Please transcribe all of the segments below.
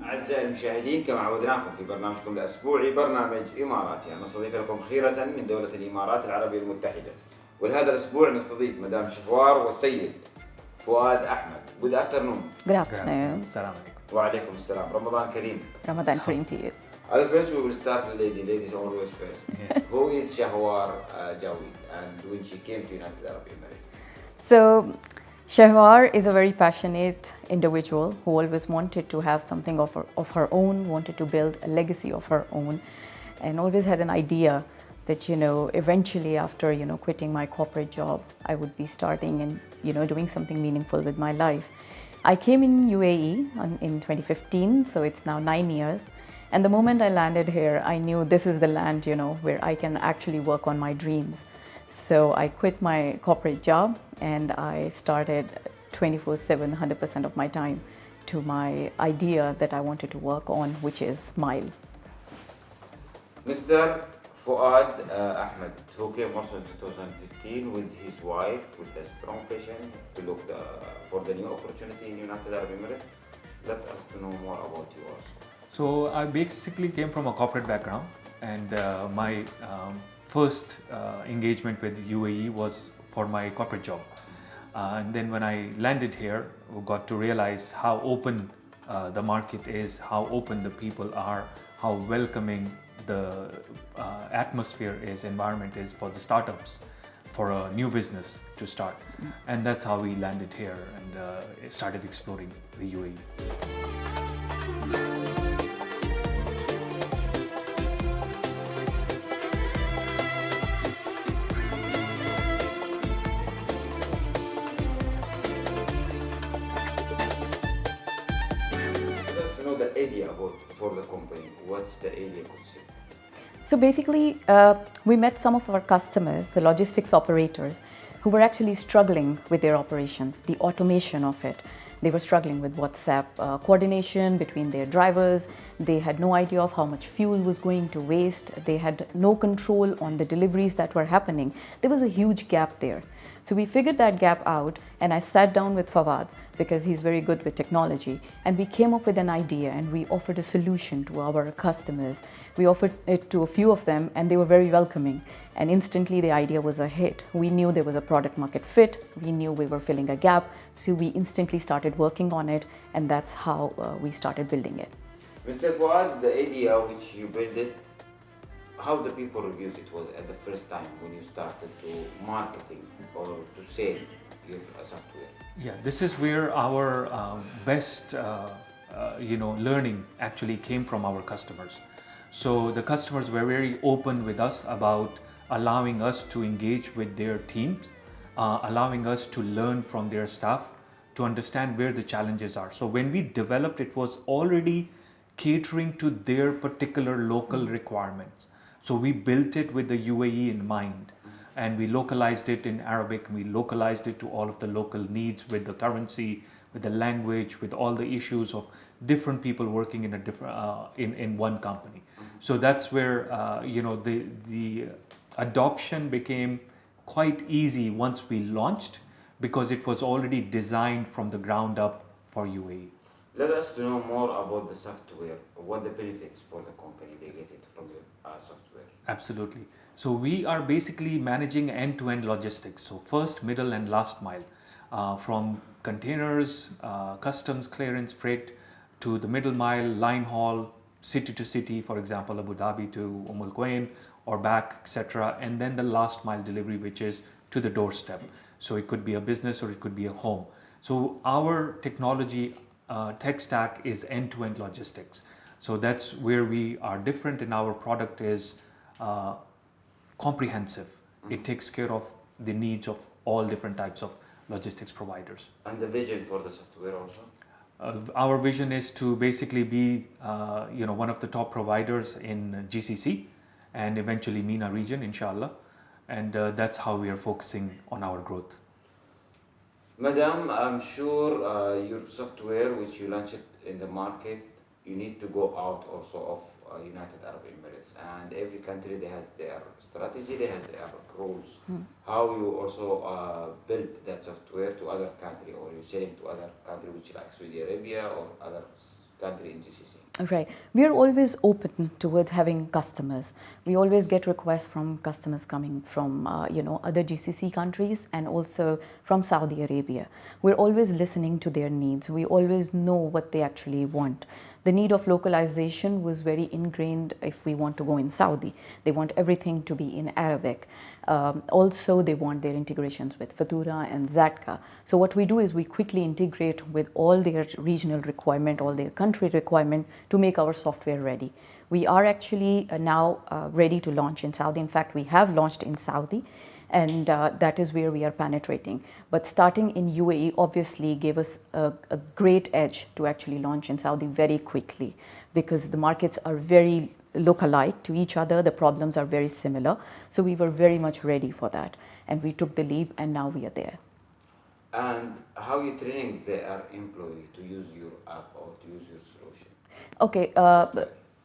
أعزائي المشاهدين، كما عودناكم في برنامجكم الأسبوعي برنامج إماراتي، نستضيف لكم خيرة من دولة الإمارات العربية المتحدة. ولهذا الأسبوع نستضيف مدام شهوار والسيد فؤاد أحمد. Good afternoon. Good afternoon. السلام عليكم. وعليكم السلام. رمضان كريم. Ramadan Kareem to you. Other first we will start with ladies always first. Yes. Who is Shawar Jawi and when she came to United Arab Emirates? So, Shawar is a very passionate individual who always wanted to have something of her own, wanted to build a legacy of her own, and always had an idea that, eventually after, quitting my corporate job, I would be starting and, doing something meaningful with my life. I came in UAE in 2015, so it's now 9 years. And the moment I landed here, I knew this is the land, where I can actually work on my dreams. So I quit my corporate job and I started 24/7, 100% of my time to my idea that I wanted to work on, which is Smile. Mr. Fawad Ahmed, who came also in 2015 with his wife, with a strong passion to look for the new opportunity in United Arab Emirates. Let us know more about you also. So I basically came from a corporate background, and my first engagement with UAE was for my corporate job. And then when I landed here, we got to realize how open the market is, how open the people are, how welcoming the atmosphere is, environment is for the startups, for a new business to start. And that's how we landed here and started exploring the UAE. The idea for the company, what's the idea concept? So basically, we met some of our customers, the logistics operators, who were actually struggling with their operations, the automation of it. They were struggling with WhatsApp coordination between their drivers. They had no idea of how much fuel was going to waste. They had no control on the deliveries that were happening. There was a huge gap there. So we figured that gap out, and I sat down with Fawad because he's very good with technology, and we came up with an idea and we offered a solution to our customers. We offered it to a few of them and they were very welcoming, and instantly the idea was a hit. We knew there was a product market fit, we knew we were filling a gap, so we instantly started working on it, and that's how we started building it. Mr. Fawad, the idea which you built it, how the people reviews it was at the first time when you started to marketing or to sell your software? Yeah, this is where our best learning actually came from our customers. So the customers were very open with us about allowing us to engage with their teams, allowing us to learn from their staff, to understand where the challenges are. So when we developed, it was already catering to their particular local requirements. So we built it with the UAE in mind. And we localized it in Arabic, we localized it to all of the local needs with the currency, with the language, with all the issues of different people working in a different in one company. So that's where the adoption became quite easy once we launched, because it was already designed from the ground up for UAE. Let us know more about the software. What the benefits for the company they get it from your software? Absolutely. So we are basically managing end-to-end logistics. So first, middle and last mile, from containers, customs clearance, freight, to the middle mile, line haul, city to city, for example, Abu Dhabi to Al Quwain or back, etc. And then the last mile delivery, which is to the doorstep. So it could be a business or it could be a home. So our technology tech stack is end-to-end logistics. So that's where we are different, and our product is comprehensive. It takes care of the needs of all different types of logistics providers. And the vision for the software also? Our vision is to basically be one of the top providers in GCC and eventually MENA region, inshallah. And that's how we are focusing on our growth. Madam, I'm sure your software which you launched in the market, you need to go out also of United Arab Emirates, and every country they has their strategy, they have their rules. How you also build that software to other country, or you selling to other country which like Saudi Arabia or other country in GCC? Right. We are always open towards having customers. We always get requests from customers coming from, other GCC countries and also from Saudi Arabia. We're always listening to their needs. We always know what they actually want. The need of localization was very ingrained if we want to go in Saudi. They want everything to be in Arabic. Also, they want their integrations with Fatura and Zatka. So what we do is we quickly integrate with all their regional requirement, all their country requirement to make our software ready. We are actually now ready to launch in Saudi. In fact, we have launched in Saudi, and that is where we are penetrating. But starting in UAE obviously gave us a great edge to actually launch in Saudi very quickly, because the markets are very look-alike to each other, the problems are very similar. So we were very much ready for that, and we took the leap, and now we are there. And how you training their employee to use your app or to use your solution? Okay,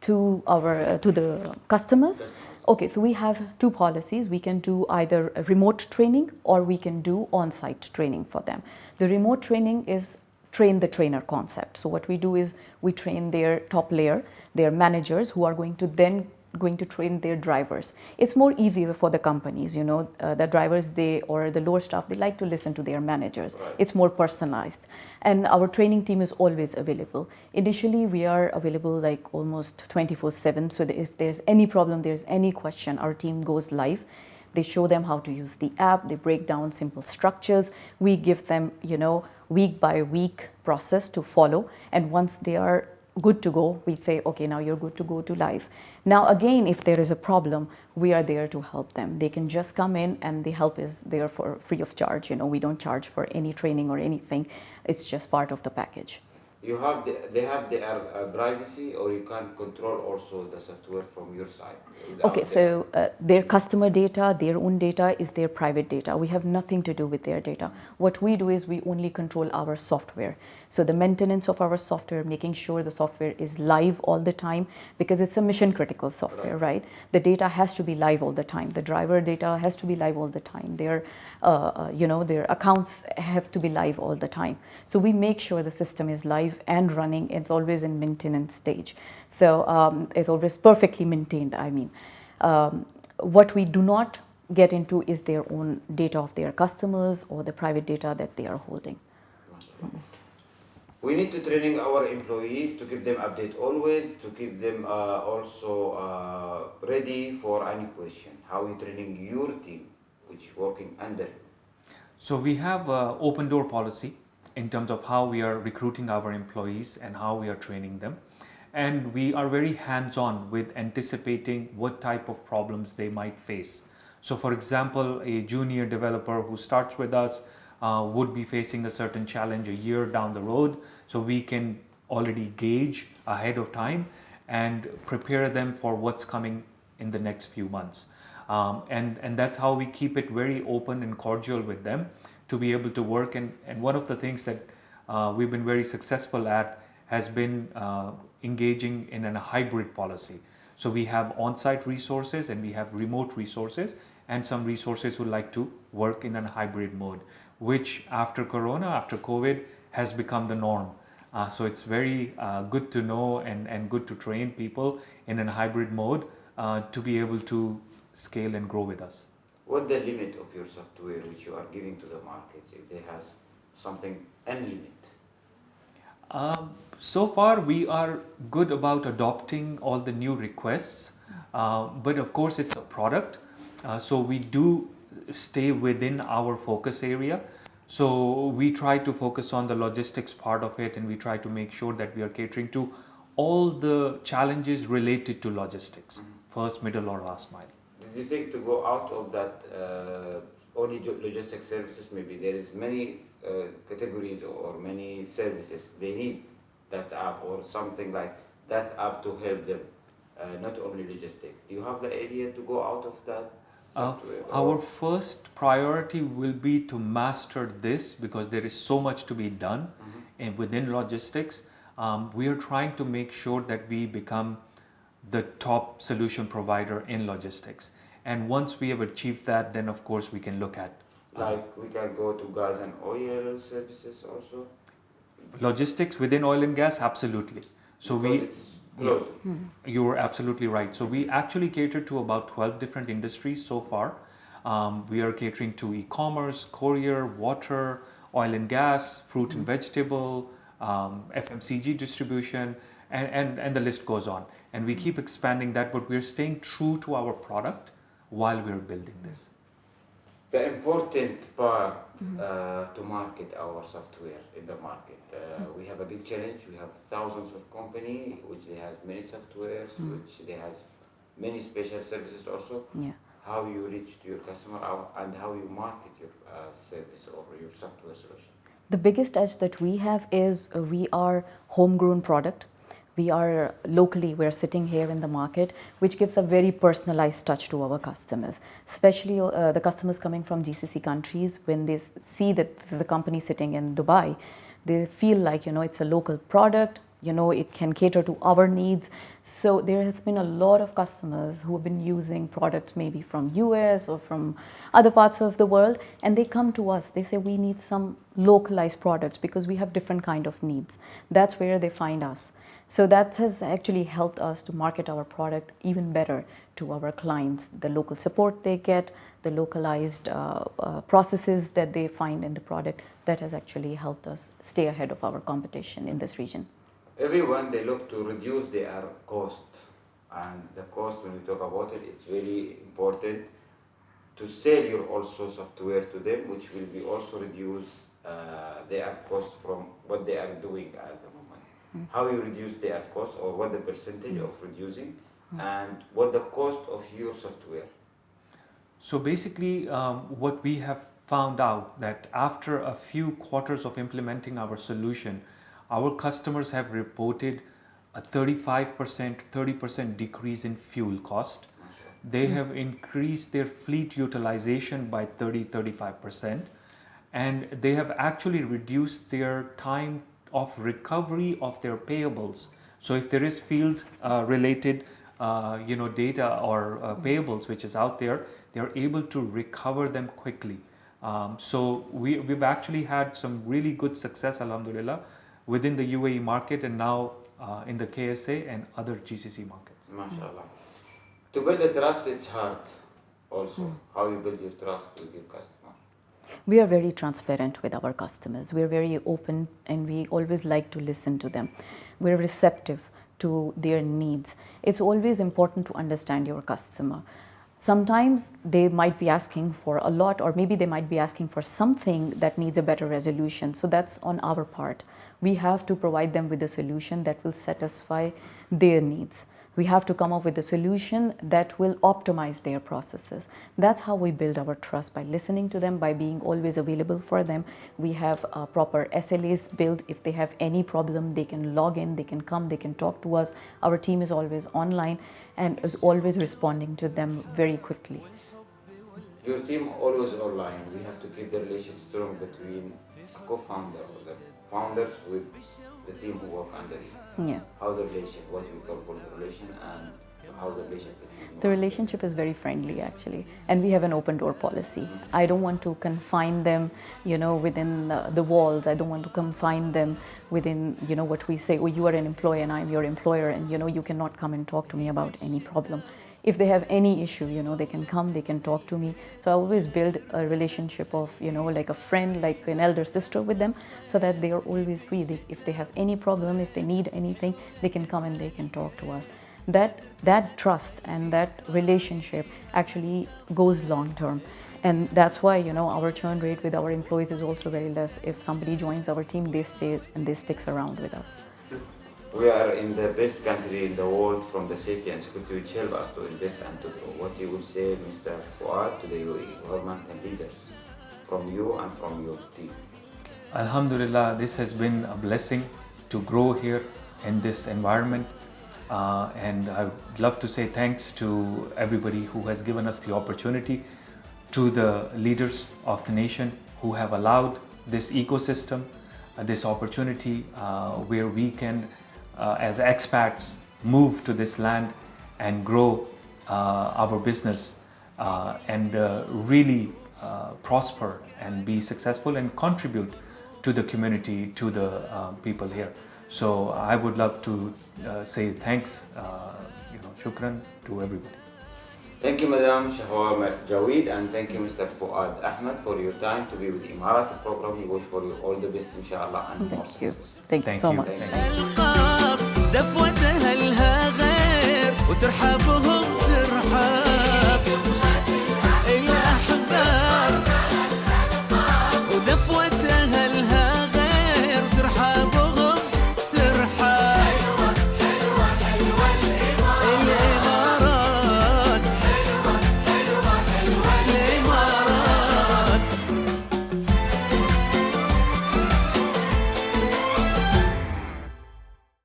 to the customers. Okay, so we have two policies. We can do either a remote training or we can do on-site training for them. The remote training is train the trainer concept. So what we do is we train their top layer, their managers, who are going to train their drivers. It's more easier for the companies, the drivers, or the lower staff, they like to listen to their managers. Right. It's more personalized. And our training team is always available. Initially, we are available like almost 24/7. So that if there's any problem, there's any question, our team goes live. They show them how to use the app. They break down simple structures. We give them, week by week process to follow. And once they are good to go, we say, okay, now you're good to go to live. Now again, if there is a problem, we are there to help them. They can just come in, and the help is there for free of charge. We don't charge for any training or anything. It's just part of the package. They have their privacy, or you can't control also the software from your side? Okay, so their customer data, their own data is their private data. We have nothing to do with their data. What we do is we only control our software. So the maintenance of our software, making sure the software is live all the time, because it's a mission critical software, right? The data has to be live all the time. The driver data has to be live all the time. Their accounts have to be live all the time. So we make sure the system is live and running. It's always in maintenance stage. So it's always perfectly maintained, I mean. What we do not get into is their own data of their customers or the private data that they are holding. We need to training our employees to keep them updated always, to keep them also ready for any question. How are you training your team, which is working under you? So we have an open door policy in terms of how we are recruiting our employees and how we are training them. And we are very hands-on with anticipating what type of problems they might face. So for example, a junior developer who starts with us would be facing a certain challenge a year down the road. So we can already gauge ahead of time and prepare them for what's coming in the next few months. And that's how we keep it very open and cordial with them to be able to work. And one of the things that we've been very successful at has been engaging in a hybrid policy. So we have on-site resources and we have remote resources, and some resources who like to work in a hybrid mode, which after Corona, after COVID, has become the norm. So it's very good to know and good to train people in a hybrid mode to be able to scale and grow with us. What's the limit of your software which you are giving to the market, if they has something unlimited? So far, we are good about adopting all the new requests, but of course, it's a product. So we do stay within our focus area. So we try to focus on the logistics part of it, and we try to make sure that we are catering to all the challenges related to logistics, first, middle, or last mile. Did you think to go out of that only logistics services? Maybe there is many categories or many services they need that app or something like that app to help them, not only logistics. Do you have the idea to go out of that software? Our first priority will be to master this, because there is so much to be done and within logistics. We are trying to make sure that we become the top solution provider in logistics. And once we have achieved that, then of course we can look at like we can go to gas and oil services also? Logistics within oil and gas, absolutely. So Because it's close. you were absolutely right. So we actually cater to about 12 different industries so far. We are catering to e-commerce, courier, water, oil and gas, fruit and vegetable, FMCG distribution, and the list goes on. And we keep expanding that, but we're staying true to our product while we're building this. The important part to market our software in the market. We have a big challenge. We have thousands of companies which they have many softwares, which they have many special services also. Yeah. How you reach to your customer and how you market your service or your software solution. The biggest edge that we have is we are homegrown product. We are locally, we're sitting here in the market, which gives a very personalized touch to our customers, especially the customers coming from GCC countries. When they see that this is a company sitting in Dubai, they feel like, it's a local product, it can cater to our needs. So there has been a lot of customers who have been using products maybe from US or from other parts of the world, and they come to us. They say we need some localized products because we have different kind of needs. That's where they find us. So that has actually helped us to market our product even better to our clients. The local support they get, the localized processes that they find in the product, that has actually helped us stay ahead of our competition in this region. Everyone, they look to reduce their cost. And the cost, when we talk about it, it's very important to sell your also software to them, which will be also reduce their cost from what they are doing at the moment. How you reduce their cost, or what the percentage of reducing, and what the cost of your software. So basically, what we have found out that after a few quarters of implementing our solution, our customers have reported a 35%, 30% decrease in fuel cost. They have increased their fleet utilization by 30-35%, and they have actually reduced their time of recovery of their payables. So if there is field related data or payables which is out there, they are able to recover them quickly. So we've actually had some really good success, alhamdulillah, within the UAE market, and now in the KSA and other GCC markets. MashaAllah. To build the trust, it's hard also. How you build your trust with your customer. We are very transparent with our customers. We are very open, and we always like to listen to them. We're receptive to their needs. It's always important to understand your customer. Sometimes they might be asking for a lot, or maybe they might be asking for something that needs a better resolution. So that's on our part. We have to provide them with a solution that will satisfy their needs. We have to come up with a solution that will optimize their processes. That's how we build our trust, by listening to them, by being always available for them. We have proper SLAs built. If they have any problem, they can log in, they can come, they can talk to us. Our team is always online and is always responding to them very quickly. Your team always online. We have to keep the relation strong between a co-founder or the founders with the team who work under you. Yeah. How the relation, what we call good relation, and how the relation between The relationship is very friendly, actually, and we have an open door policy. I don't want to confine them, within the walls. I don't want to confine them within, what we say, oh, you are an employee and I'm your employer, and you cannot come and talk to me about any problem. If they have any issue, they can come, they can talk to me. So I always build a relationship of, like a friend, like an elder sister with them, so that they are always free. If they have any problem, if they need anything, they can come and they can talk to us. That trust and that relationship actually goes long term. And that's why, our churn rate with our employees is also very less. If somebody joins our team, they stay and they stick around with us. We are in the best country in the world from the safety and security, which help us to invest and to grow. What you will say, Mr. Fawad, to the UAE government and leaders, from you and from your team? Alhamdulillah, this has been a blessing to grow here in this environment. And I would love to say thanks to everybody who has given us the opportunity, to the leaders of the nation who have allowed this ecosystem, this opportunity where we can, as expats, move to this land and grow our business and really prosper and be successful and contribute to the community, to the people here. So I would love to say thanks, shukran to everybody. Thank you, Madam Shawar Jaweed, and thank you, Mr. Fawad Ahmed, for your time to be with the Emirati program. We wish for you all the best, inshallah, and more Thank you. success. Thank you so much. Thank you.